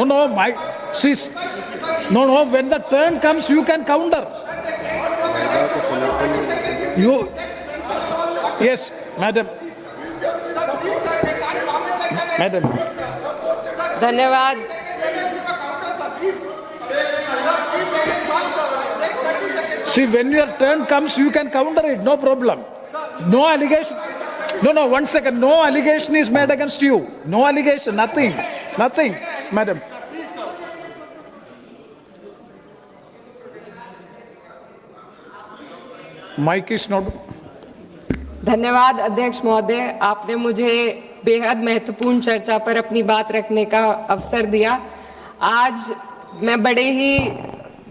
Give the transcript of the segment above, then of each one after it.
No, my, sis. No, when the turn comes, you can counter. You, yes, madam. Madam. धन्यवाद। See, when your turn comes, you can counter it, no problem. No allegation. No, 1 second. No allegation is made against you. No allegation, nothing, madam. Mic is not. धन्यवाद अध्यक्ष महोदय, आपने मुझे बेहद महत्वपूर्ण चर्चा पर अपनी बात रखने का अवसर दिया। आज मैं बड़े ही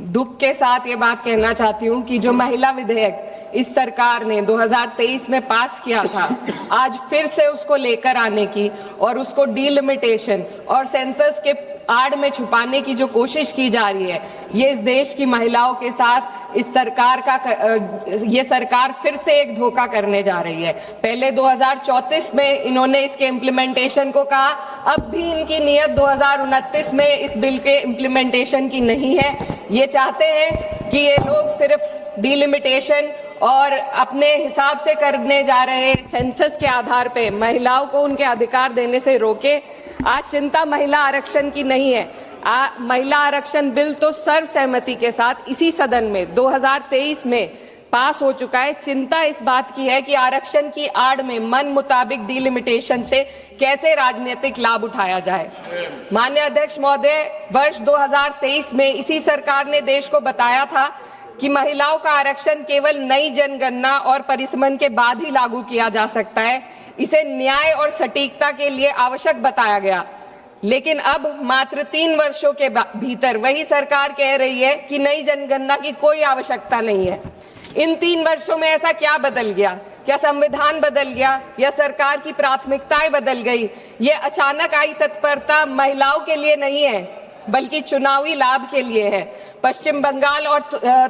दुख के साथ ये बात कहना चाहती हूँ कि जो महिला विधेयक इस सरकार ने 2023 में पास किया था, आज फिर से उसको लेकर आने की और उसको डीलिमिटेशन और सेंसस के आड़ में छुपाने की जो कोशिश की जा रही है, ये इस देश की महिलाओं के साथ इस सरकार का ये सरकार फिर से एक धोखा करने जा रही है। पहले 2034 में इन्होंने इसके इम्प्लीमेंटेशन को कहा, अब भी इनकी नीयत 2029 में इस बिल के इम्प्लीमेंटेशन की नहीं है। ये चाहते हैं कि ये लोग सिर्फ डीलिमिटेशन और अपने हिसाब से करने जा रहे सेंसस के आधार पे महिलाओं को उनके अधिकार देने से रोके। आज चिंता महिला आरक्षण की नहीं है। महिला आरक्षण बिल तो सर्वसहमति के साथ इसी सदन में 2023 में पास हो चुका है। चिंता इस बात की है कि आरक्षण की आड़ में मन मुताबिक डीलिमिटेशन से कैसे राजनीतिक लाभ उठाया जाए। माननीय अध्यक्ष महोदय, वर्ष 2023 में इसी सरकार ने देश को बताया था कि महिलाओं का आरक्षण केवल नई जनगणना और परिसीमन के बाद ही लागू किया जा सकता है। इसे न्याय और सटीकता के लिए आवश्यक बताया गया, लेकिन अब मात्र 3 वर्षों के भीतर वही सरकार कह रही है कि नई जनगणना की कोई आवश्यकता नहीं है। इन 3 वर्षों में ऐसा क्या बदल गया? क्या संविधान बदल गया या सरकार की प्राथमिकताएं बदल गई? ये अचानक आई तत्परता महिलाओं के लिए नहीं है, बल्कि चुनावी लाभ के लिए है। पश्चिम बंगाल और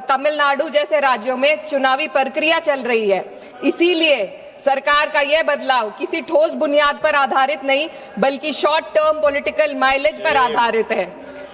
तमिलनाडु जैसे राज्यों में चुनावी प्रक्रिया चल रही है, इसीलिए सरकार का यह बदलाव किसी ठोस बुनियाद पर आधारित नहीं, बल्कि शॉर्ट टर्म पॉलिटिकल माइलेज पर आधारित है।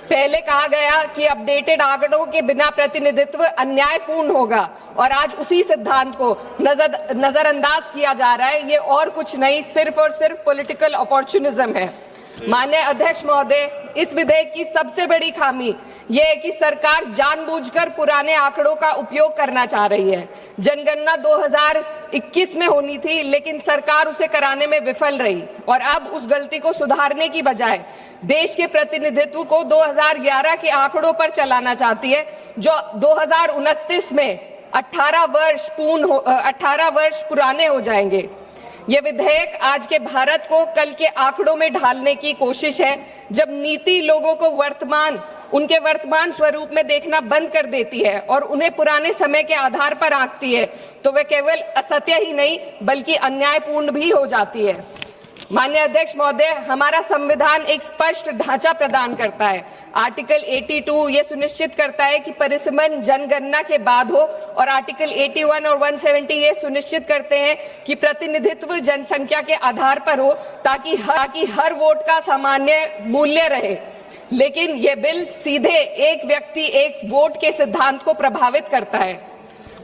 पहले कहा गया कि अपडेटेड आंकड़ों के बिना प्रतिनिधित्व अन्यायपूर्ण होगा, और आज उसी सिद्धांत को नजरअंदाज किया जा रहा है। ये और कुछ नहीं, सिर्फ और सिर्फ पॉलिटिकल अपॉर्चुनिज्म है। माननीय अध्यक्ष महोदय, इस विधेयक की सबसे बड़ी खामी यह है कि सरकार जानबूझकर पुराने आंकड़ों का उपयोग करना चाह रही है। जनगणना 2021 में होनी थी, लेकिन सरकार उसे कराने में विफल रही, और अब उस गलती को सुधारने की बजाय देश के प्रतिनिधित्व को 2011 के आंकड़ों पर चलाना चाहती है, जो 2029 में 18 वर्ष पुराने हो जाएंगे। यह विधेयक आज के भारत को कल के आंकड़ों में ढालने की कोशिश है। जब नीति लोगों को उनके वर्तमान स्वरूप में देखना बंद कर देती है और उन्हें पुराने समय के आधार पर आंकती है, तो वह केवल असत्य ही नहीं बल्कि अन्यायपूर्ण भी हो जाती है। माननीय अध्यक्ष महोदय, हमारा संविधान एक स्पष्ट ढांचा प्रदान करता है। आर्टिकल 82 ये सुनिश्चित करता है कि परिसीमन जनगणना के बाद हो, और आर्टिकल 81 और 170 ये सुनिश्चित करते हैं कि प्रतिनिधित्व जनसंख्या के आधार पर हो, ताकि हर वोट का सामान्य मूल्य रहे। लेकिन यह बिल सीधे एक व्यक्ति एक वोट के सिद्धांत को प्रभावित करता है।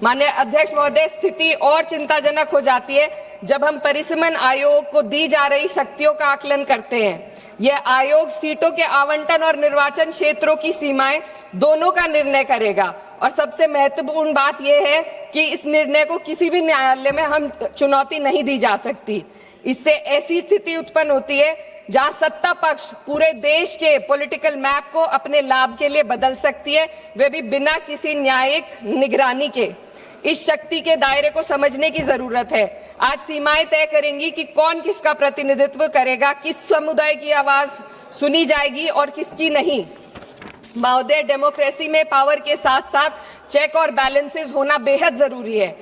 माननीय अध्यक्ष महोदय, स्थिति और चिंताजनक हो जाती है जब हम परिसीमन आयोग को दी जा रही शक्तियों का आकलन करते हैं। यह आयोग सीटों के आवंटन और निर्वाचन क्षेत्रों की सीमाएं दोनों का निर्णय करेगा, और सबसे महत्वपूर्ण बात यह है कि इस निर्णय को किसी भी न्यायालय में हम चुनौती नहीं दी जा सकती। इससे ऐसी स्थिति उत्पन्न होती है जहां सत्ता पक्ष पूरे देश के पॉलिटिकल मैप को अपने लाभ के लिए बदल सकती है, वे भी बिना किसी न्यायिक निगरानी के। इस शक्ति के दायरे को समझने की जरूरत है। आज सीमाएं तय करेंगी कि कौन किसका प्रतिनिधित्व करेगा, किस समुदाय की आवाज सुनी जाएगी और किसकी नहीं। महोदय, डेमोक्रेसी में पावर के साथ साथ चेक और बैलेंसेस होना बेहद जरूरी है।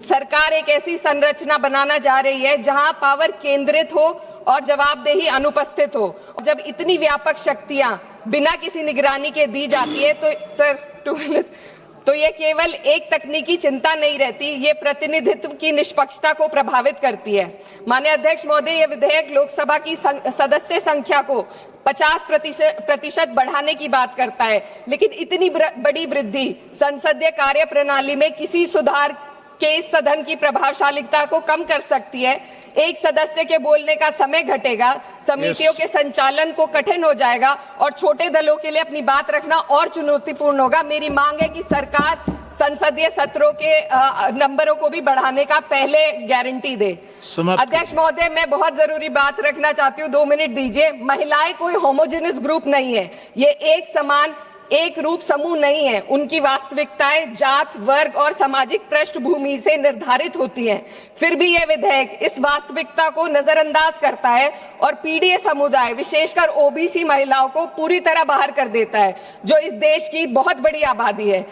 सरकार एक ऐसी संरचना बनाना जा रही है जहां पावर केंद्रित हो और जवाबदेही अनुपस्थित हो। जब इतनी व्यापक शक्तियां बिना किसी निगरानी के दी जाती है, तो सर 2 मिनट तो ये केवल एक तकनीकी चिंता नहीं रहती, ये प्रतिनिधित्व की निष्पक्षता को प्रभावित करती है। माननीय अध्यक्ष महोदय, ये विधेयक लोकसभा की सदस्य संख्या को 50% बढ़ाने की बात करता है, लेकिन इतनी बड़ी वृद्धि संसदीय कार्य प्रणाली में किसी सुधार के इस सदन की प्रभावशालीता को कम कर सकती है। एक सदस्य के बोलने का समय घटेगा, समितियों के संचालन को कठिन हो जाएगा और छोटे दलों के लिए अपनी बात रखना और चुनौतीपूर्ण होगा। मेरी मांग है कि सरकार संसदीय सत्रों के नंबरों को भी बढ़ाने का पहले गारंटी दे। अध्यक्ष महोदय, मैं बहुत जरूरी बात रखना चाहती हूँ, 2 मिनट दीजिए। महिलाएं कोई होमोजेनियस ग्रुप नहीं है, ये एक समान एक रूप समूह नहीं है। उनकी वास्तविकताएं जात, वर्ग और सामाजिक पृष्ठभूमि से निर्धारित होती हैं। फिर भी यह विधेयक इस वास्तविकता को नजरअंदाज करता है और पीडीए समुदाय, विशेषकर ओबीसी महिलाओं को पूरी तरह बाहर कर देता है, जो इस देश की बहुत बड़ी आबादी है।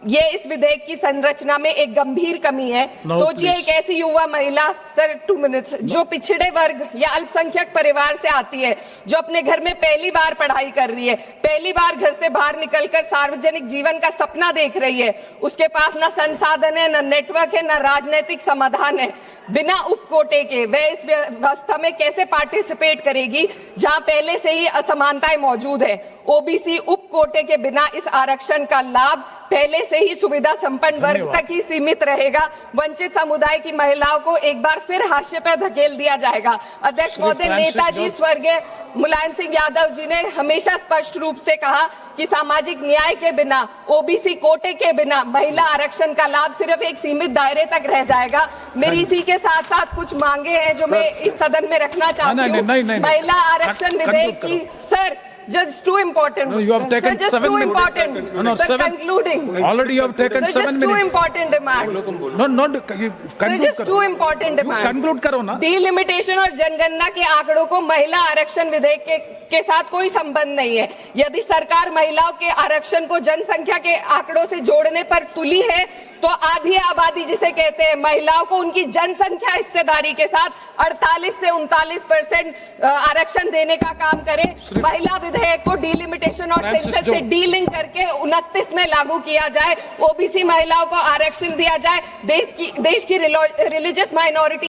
ये इस विधेयक की संरचना में एक गंभीर कमी है। सोचिए, एक ऐसी युवा महिला, सर 2 मिनट्स, जो पिछड़े वर्ग या अल्पसंख्यक परिवार से आती है, जो अपने घर में पहली बार पढ़ाई कर रही है, पहली बार घर से बाहर निकलकर सार्वजनिक जीवन का सपना देख रही है, उसके पास ना संसाधन है, ना नेटवर्क है, ना राजनीतिक समाधान है। बिना उपकोटे के वह इस व्यवस्था में कैसे पार्टिसिपेट करेगी, जहां पहले से ही असमानताएं मौजूद है। ओबीसी उपकोटे के बिना इस आरक्षण का लाभ पहले से ही सुविधा संपन्न वर्ग तक ही सीमित रहेगा। वंचित समुदाय की महिलाओं को एक बार फिर हाशिए पर धकेल दिया जाएगा। अध्यक्ष महोदय, नेताजी स्वर्गीय मुलायम सिंह यादव जी ने हमेशा स्पष्ट रूप से कहा कि सामाजिक न्याय के बिना, ओबीसी कोटे के बिना महिला आरक्षण का लाभ सिर्फ एक सीमित दायरे तक रह जाएगा। मेरी इसी के साथ साथ कुछ मांगे हैं जो मैं इस सदन में रखना चाहती हूँ। महिला आरक्षण विधेयक की, sir, just too important. No, you have taken sir, 7 minutes. Important. No, sir, 7. Concluding. Already you have taken Sir, 7 just minutes. two important demands. No, you Sir, conclude just करो. two important You demands. conclude करो ना. Delimitation और जनगणना के आंकड़ों को महिला आरक्षण विधेयक के साथ कोई संबंध नहीं है। यदि सरकार महिलाओं के आरक्षण को जनसंख्या के आंकड़ों से जोड़ने पर तुली है, तो आधी आबादी जिसे कहते हैं, महिलाओं को उनकी जनसंख्या हिस्सेदारी के साथ 48 से 39% आरक्षण देने का काम करे। महिला विधेयक को डिलिमिटेशन और सेंसस से डीलिंक करके 29 में लागू किया जाए। ओबीसी महिलाओं को आरक्षण दिया जाए। देश की रिलीजियस माइनॉरिटी